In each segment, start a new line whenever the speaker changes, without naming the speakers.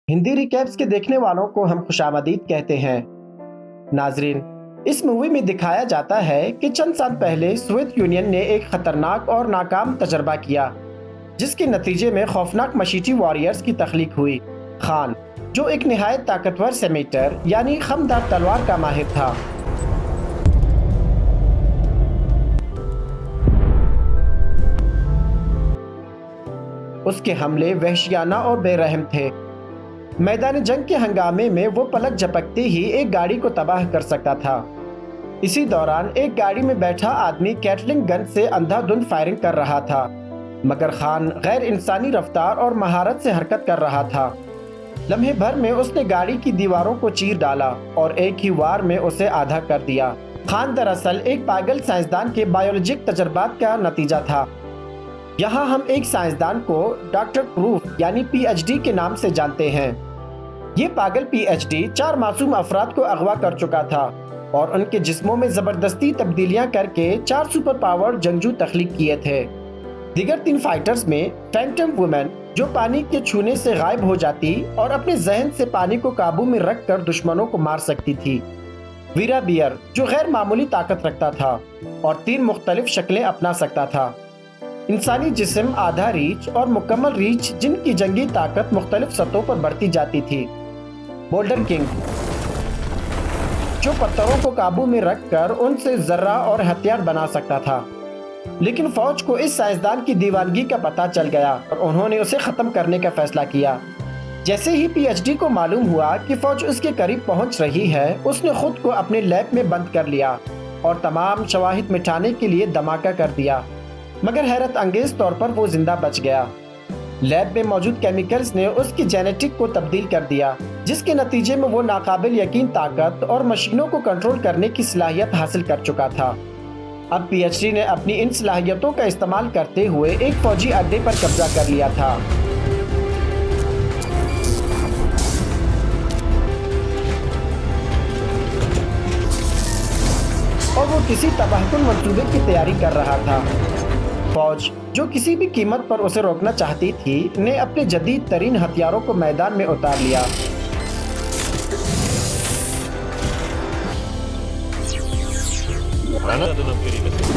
Hindi recaps के देखने वालों को हम खुशामदीद कहते हैं। नाजरीन, इस मूवी में दिखाया जाता है कि चंद साल पहले सोवियत यूनियन ने एक खतरनाक और नाकाम तजर्बा किया, जिसके नतीजे में खौफनाक मशीटी वॉरियर्स की तख्लीक हुई। खान, जो एक निहायत ताकतवर सेमेटर यानी खमदार तलवार का माहिर था, उसके हमले वहशियाना और बेरहम थे। मैदान जंग के हंगामे में वो पलक झपकते ही एक गाड़ी को तबाह कर सकता था। इसी दौरान एक गाड़ी में बैठा आदमी कैटलिंग गन से अंधाधुंध फायरिंग कर रहा था, मगर खान गैर इंसानी रफ्तार और महारत से हरकत कर रहा था। लम्हे भर में उसने गाड़ी की दीवारों को चीर डाला और एक ही वार में उसे आधा कर दिया। खान दरअसल एक पागल साइंसदान के बायोलॉजिक तजर्बात का नतीजा था। यहाँ हम एक साइंसदान को डॉक्टर प्रूफ यानी पीएचडी के नाम से जानते हैं। ये पागल पीएचडी 4 मासूम अफराद को अगवा कर चुका था और उनके जिस्मों में जबरदस्ती तब्दीलियां करके 4 सुपर पावर जंगजू तख्लीक किए थे। दिगर 3 फाइटर्स में फैंटम वुमेन, जो पानी के छूने से गायब हो जाती और अपने जहन से पानी को काबू में रखकर दुश्मनों को मार सकती थी। वीरा बियर, जो गैर मामूली ताकत रखता था और 3 मुख्तलिफ शक्लें अपना सकता था। इंसानी जिस्म, आधा रीछ और मुकम्मल रीछ, जिनकी जंगी ताकत मुख्तलिफ सतहों पर बढ़ती जाती थी। बोल्डर किंग, जो पत्थरों को काबू में रखकर उनसे जर्रा और हथियार बना सकता था। लेकिन फौज को इस साइंसदान की दीवानगी का पता चल गया और उन्होंने उसे खत्म करने का फैसला किया। जैसे ही पीएचडी को मालूम हुआ कि फौज उसके करीब पहुंच रही है, उसने खुद को अपने लैब में बंद कर लिया और तमाम शवाहिद मिटाने के लिए धमाका कर दिया। मगर हैरत अंगेज तौर पर वो जिंदा बच गया। लैब में मौजूद केमिकल्स ने उसकी जेनेटिक को तब्दील कर दिया, जिसके नतीजे में वो नाकाबिल यकीन ताकत और मशीनों को कंट्रोल करने की सलाहियत हासिल कर चुका था। अब पीएचडी ने अपनी इन सलाहियतों का इस्तेमाल करते हुए एक फौजी अड्डे पर कब्जा कर लिया था। और वो किसी तबाहकुन मंसूबे की तैयारी कर रहा था। फौज, जो किसी भी कीमत पर उसे रोकना चाहती थी, ने अपने जदीद तरीन हथियारों को मैदान में उतार लिया।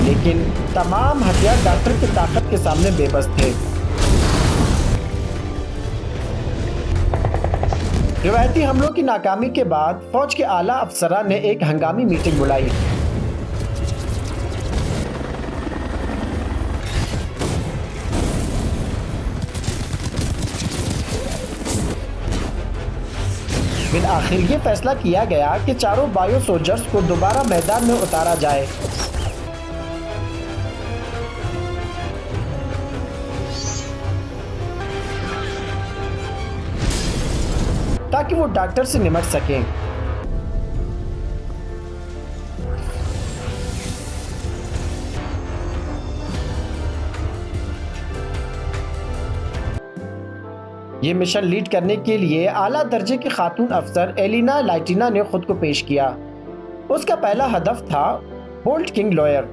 लेकिन तमाम हथियार डॉक्टर की ताकत के सामने बेबस थे। रिवायती हमलों की नाकामी के बाद फौज के आला अफसरान ने एक हंगामी मीटिंग बुलाई। फिर आखिर ये फैसला किया गया कि चारों बायो सोल्जर्स को दोबारा मैदान में उतारा जाए। ताकि वो डॉक्टर से निपट सकें। ये मिशन लीड करने के लिए आला दर्जे की खातून अफसर एलिना लाइटिना ने खुद को पेश किया। उसका पहला हदफ था बोल्ट किंग लॉयर।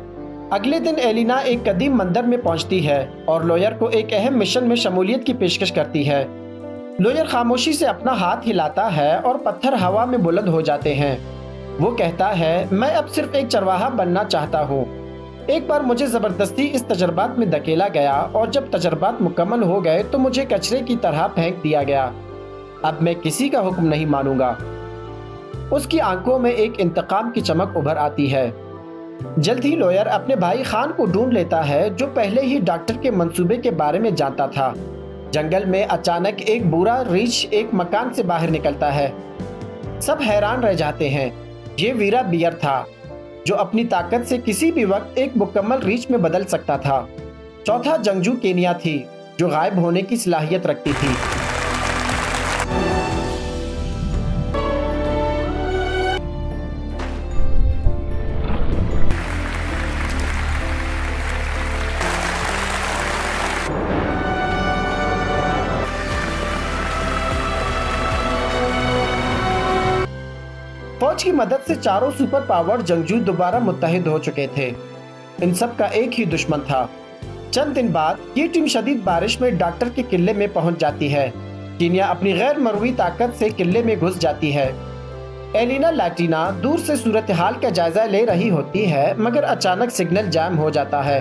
अगले दिन एलिना एक कदीम मंदिर में पहुंचती है और लॉयर को एक अहम मिशन में शमूलियत की पेशकश करती है। लॉयर खामोशी से अपना हाथ हिलाता है और पत्थर हवा में बुलंद हो जाते हैं। वो कहता है, मैं अब सिर्फ एक चरवाहा बनना चाहता हूँ। एक बार मुझे जबरदस्ती इस तजर्बात में धकेला गया और जब तजर्बात मुकम्मल हो गए तो मुझे कचरे की तरह फेंक दिया गया। अब मैं किसी का हुक्म नहीं मानूंगा। उसकी आंखों में एक इंतकाम की चमक उभर आती है। जल्द ही लॉयर अपने भाई खान को ढूंढ लेता है, जो पहले ही डॉक्टर के मंसूबे के बारे में जानता था। जंगल में अचानक एक बुरा रीछ एक मकान से बाहर निकलता है। सब हैरान रह जाते हैं। ये वीरा बियर था, जो अपनी ताकत से किसी भी वक्त एक मुकम्मल रीच में बदल सकता था। चौथा जंगजू केनिया थी, जो गायब होने की सलाहियत रखती थी। फौज की मदद से चारों सुपर पावर जंगजू दोबारा मुत्तहिद हो चुके थे। इन सब का एक ही दुश्मन था। चंद दिन बाद ये टीम शदीद बारिश में डॉक्टर के किले में पहुंच जाती है। कीनिया अपनी गैर मरवी ताकत से किले में घुस जाती है। एलिना लैटिना दूर से सूरत हाल का जायजा ले रही होती है, मगर अचानक सिग्नल जैम हो जाता है।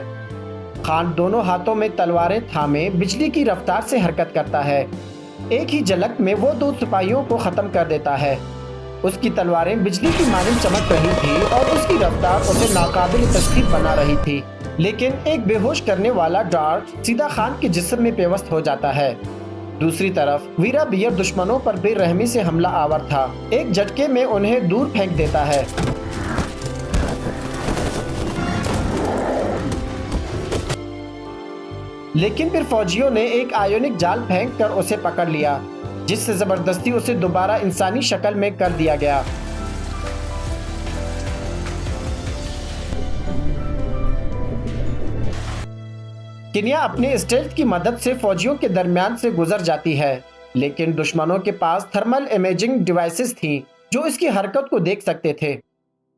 खान दोनों हाथों में तलवारें थामे बिजली की रफ्तार से हरकत करता है। एक ही झलक में वो 2 सिपाहियों को खत्म कर देता है। उसकी तलवारें बिजली की मानिंद चमक रही थी और उसकी रफ्तार उसे नाकाबिल तस्कीर बना रही थी। लेकिन एक बेहोश करने वाला डार्ट सीधा खान के जिस्म में पेवस्त हो जाता है। दूसरी तरफ वीरा बियर दुश्मनों पर बेरहमी से हमला आवर था। एक झटके में उन्हें दूर फेंक देता है। लेकिन फिर फौजियों ने एक आयोनिक जाल फेंककर उसे पकड़ लिया, जिससे जबरदस्ती उसे दोबारा इंसानी शक्ल में कर दिया गया। कीनिया अपने स्टेल्थ की मदद से फौजियों के दरमियान से गुजर जाती है, लेकिन दुश्मनों के पास थर्मल इमेजिंग डिवाइसेस थी जो इसकी हरकत को देख सकते थे।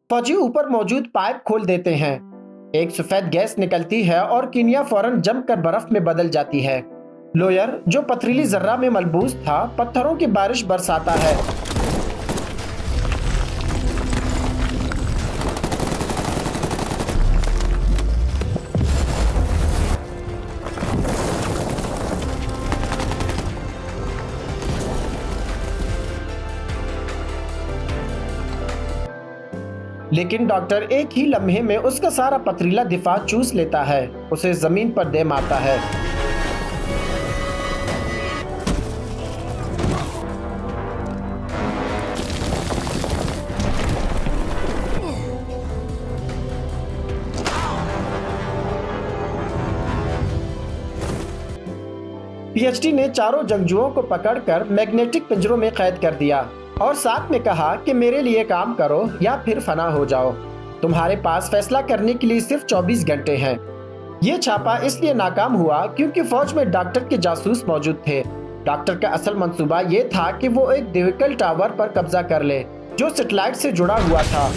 फौजी ऊपर मौजूद पाइप खोल देते हैं। एक सफेद गैस निकलती है और कीनिया फौरन जमकर बर्फ में बदल जाती है। लोयर, जो पथरीली जर्रा में मलबूस था, पत्थरों की बारिश बरसाता है। लेकिन डॉक्टर एक ही लम्हे में उसका सारा पथरीला दिफा चूस लेता है, उसे जमीन पर दे मारता है। पीएचडी ने चारों जंगजुओं को पकड़कर मैग्नेटिक पिंजरों में कैद कर दिया और साथ में कहा कि मेरे लिए काम करो या फिर फना हो जाओ। तुम्हारे पास फैसला करने के लिए सिर्फ 24 घंटे हैं। ये छापा इसलिए नाकाम हुआ क्योंकि फौज में डॉक्टर के जासूस मौजूद थे। डॉक्टर का असल मंसूबा ये था कि वो एक डिविकल टावर पर कब्जा कर ले जो सैटेलाइट से जुड़ा हुआ था।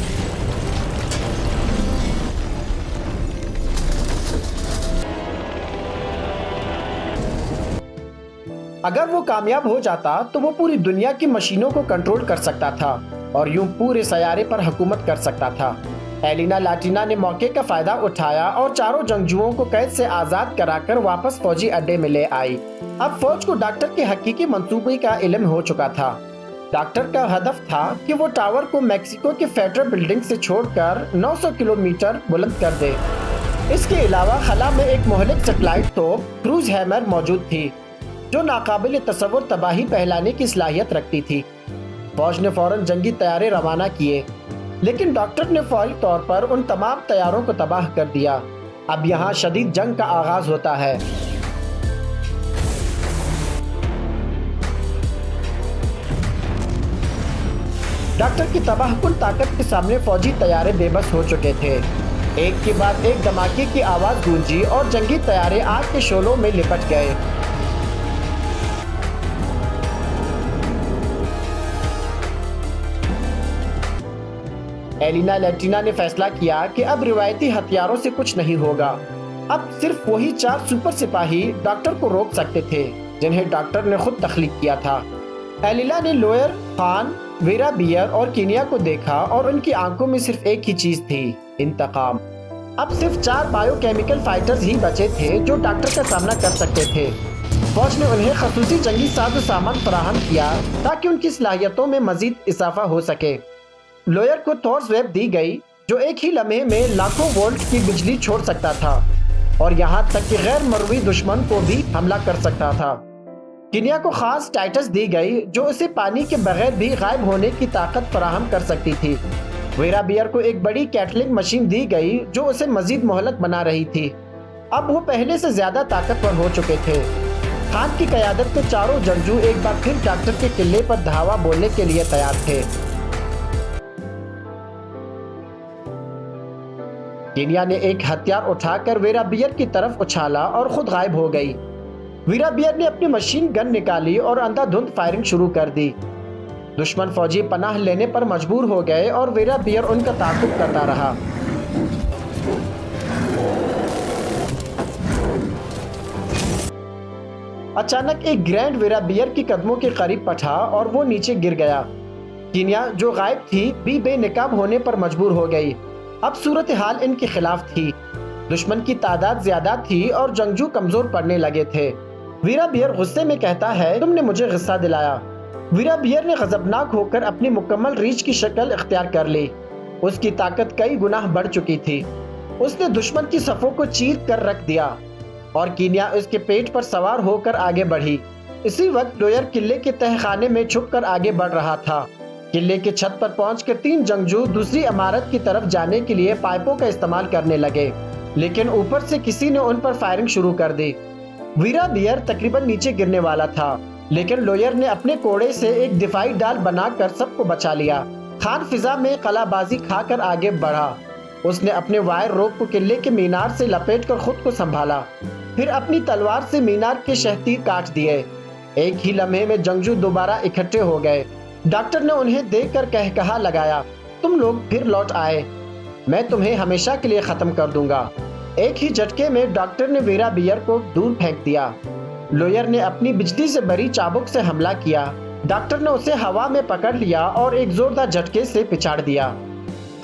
अगर वो कामयाब हो जाता तो वो पूरी दुनिया की मशीनों को कंट्रोल कर सकता था और यूं पूरे सैयारे पर हुकूमत कर सकता था। एलिना लैटिना ने मौके का फायदा उठाया और चारों जंगजुओं को कैद से आजाद कराकर वापस फौजी अड्डे में ले आई। अब फौज को डॉक्टर के हकीकी मंसूबे का इल्म हो चुका था। डॉक्टर का हदफ था कि वो टावर को मैक्सिको के फेडरल बिल्डिंग से छोड़कर 900 किलोमीटर बुलंद कर दे। इसके अलावा खला में एक मोहलिक सैटेलाइट तोप क्रूज हैमर मौजूद थी जो नाकाबिल तसव्वुर तबाही फैलाने की सलाहियत रखती थी। फौज ने फौरन जंगी तैयारे रवाना किए, लेकिन डॉक्टर ने फौरी तौर पर उन तमाम तैयारों को तबाह कर दिया। अब यहाँ शदीद जंग का आगाज होता है। डॉक्टर की तबाहकुन ताकत के सामने फौजी तैयारे बेबस हो चुके थे। एक के बाद एक धमाके की आवाज गूंजी और जंगी तैयारे आग के शोलों में लिपट गए। एलिना लैटिना ने फैसला किया कि अब रिवायती हथियारों से कुछ नहीं होगा। अब सिर्फ वही 4 सुपर सिपाही डॉक्टर को रोक सकते थे जिन्हें डॉक्टर ने खुद तख्लीक किया था। एलिना ने लोयर, खान, वीरा बियर और कीनिया को देखा और उनकी आंखों में सिर्फ एक ही चीज थी, इंतकाम। अब सिर्फ 4 बायोकेमिकल फाइटर्स ही बचे थे जो डॉक्टर का सामना कर सकते थे। फौज ने उन्हें खसूसी जंगी साजो सामान फराहम किया ताकि उनकी सलाहियतों में मजीद इजाफा हो सके। लोयर को थॉर्स वेब दी गई जो एक ही लम्हे में लाखों वोल्ट की बिजली छोड़ सकता था और यहाँ तक कि गैर मरवी दुश्मन को भी हमला कर सकता था। कीनिया को खास टाइटस दी गई जो उसे पानी के बगैर भी गायब होने की ताकत फराहम कर सकती थी। वीरा बियर को एक बड़ी कैटलिंग मशीन दी गई जो उसे मजीद मोहलक बना रही थी। अब वो पहले से ज्यादा ताकतवर हो चुके थे। खान की क़यादत में चारों जंगजू एक बार फिर डॉक्टर के किले पर धावा बोलने के लिए तैयार थे। कीनिया ने एक हथियार उठाकर वीरा बियर की तरफ उछाला और खुद गायब हो गई। वीरा बियर ने अपनी मशीन गन निकाली और अंधाधुंध फायरिंग शुरू कर दी। दुश्मन फौजी पनाह लेने पर मजबूर हो गए और वीरा बियर उनका ताक़ुब करता रहा। अचानक एक ग्रैंड वेराबियर की कदमों के करीब पठा और वो नीचे गिर गया। कीनिया जो गायब थी भी बेनकाब होने पर मजबूर हो गई। अब सूरत हाल इनके खिलाफ थी। दुश्मन की तादाद ज्यादा थी और जंगजू कमजोर पड़ने लगे थे। वीराबियर गुस्से में कहता है, तुमने मुझे गुस्सा दिलाया। वीराबियर ने गजबनाक होकर अपनी मुकम्मल रीछ की शक्ल इख्तियार कर ली। उसकी ताकत कई गुना बढ़ चुकी थी। उसने दुश्मन की सफों को चीर कर रख दिया और कीनिया उसके पेट पर सवार होकर आगे बढ़ी। इसी वक्त लोयर किले के तहखाने में छुपकर आगे बढ़ रहा था। किले के छत पर पहुंचकर 3 जंगजू दूसरी इमारत की तरफ जाने के लिए पाइपों का इस्तेमाल करने लगे, लेकिन ऊपर से किसी ने उन पर फायरिंग शुरू कर दी। वीराबियर तकरीबन नीचे गिरने वाला था, लेकिन लोयर ने अपने कोड़े से एक दिफाई डाल बनाकर सबको बचा लिया। खान फिजा में कलाबाजी खाकर आगे बढ़ा। उसने अपने वायर रोप को किले के मीनार से लपेटकर खुद को संभाला, फिर अपनी तलवार से मीनार के शहतीर काट दिए। एक ही लम्हे में जंगजू दोबारा इकट्ठे हो गए। डॉक्टर ने उन्हें देखकर कहकहा लगाया, तुम लोग फिर लौट आए, मैं तुम्हें हमेशा के लिए खत्म कर दूंगा। एक ही झटके में डॉक्टर ने वीराबियर को दूर फेंक दिया। लोयर ने अपनी बिजली से भरी चाबुक से हमला किया। डॉक्टर ने उसे हवा में पकड़ लिया और एक जोरदार झटके से पिछाड़ दिया।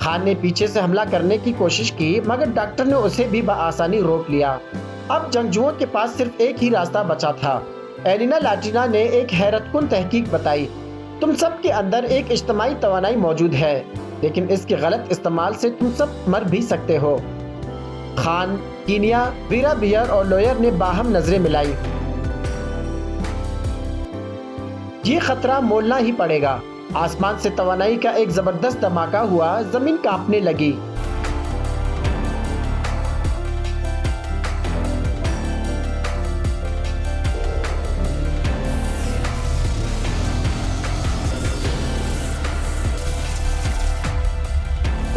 खान ने पीछे से हमला करने की कोशिश की, मगर डॉक्टर ने उसे भी बआसानी रोक लिया। अब जंगजुओं के पास सिर्फ एक ही रास्ता बचा था। एलिना लाटिना ने एक हैरतकुन तहकीक बताई, तुम सब के अंदर एक इज्तिमाई तवानाई मौजूद है, लेकिन इसके गलत इस्तेमाल से तुम सब मर भी सकते हो। खान, कीनिया, वीराबियर और लोयर ने बाहम नजरें मिलाई। ये खतरा मोलना ही पड़ेगा। आसमान से तवानाई का एक जबरदस्त धमाका हुआ, जमीन कांपने लगी।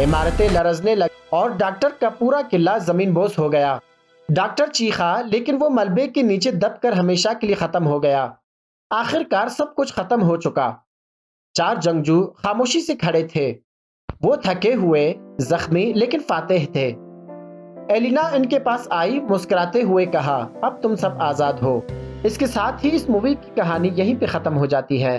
इमारतें लरजने लगी और डॉक्टर का पूरा किला जमीन बोस हो गया। डॉक्टर चीखा, लेकिन वो मलबे के नीचे दबकर हमेशा के लिए खत्म हो गया। आखिरकार सब कुछ खत्म हो चुका। 4 जंगजू खामोशी से खड़े थे। वो थके हुए, जख्मी, लेकिन फातेह थे। एलिना इनके पास आई, मुस्कुराते हुए कहा, अब तुम सब आजाद हो। इसके साथ ही इस मूवी की कहानी यहीं पे खत्म हो जाती है।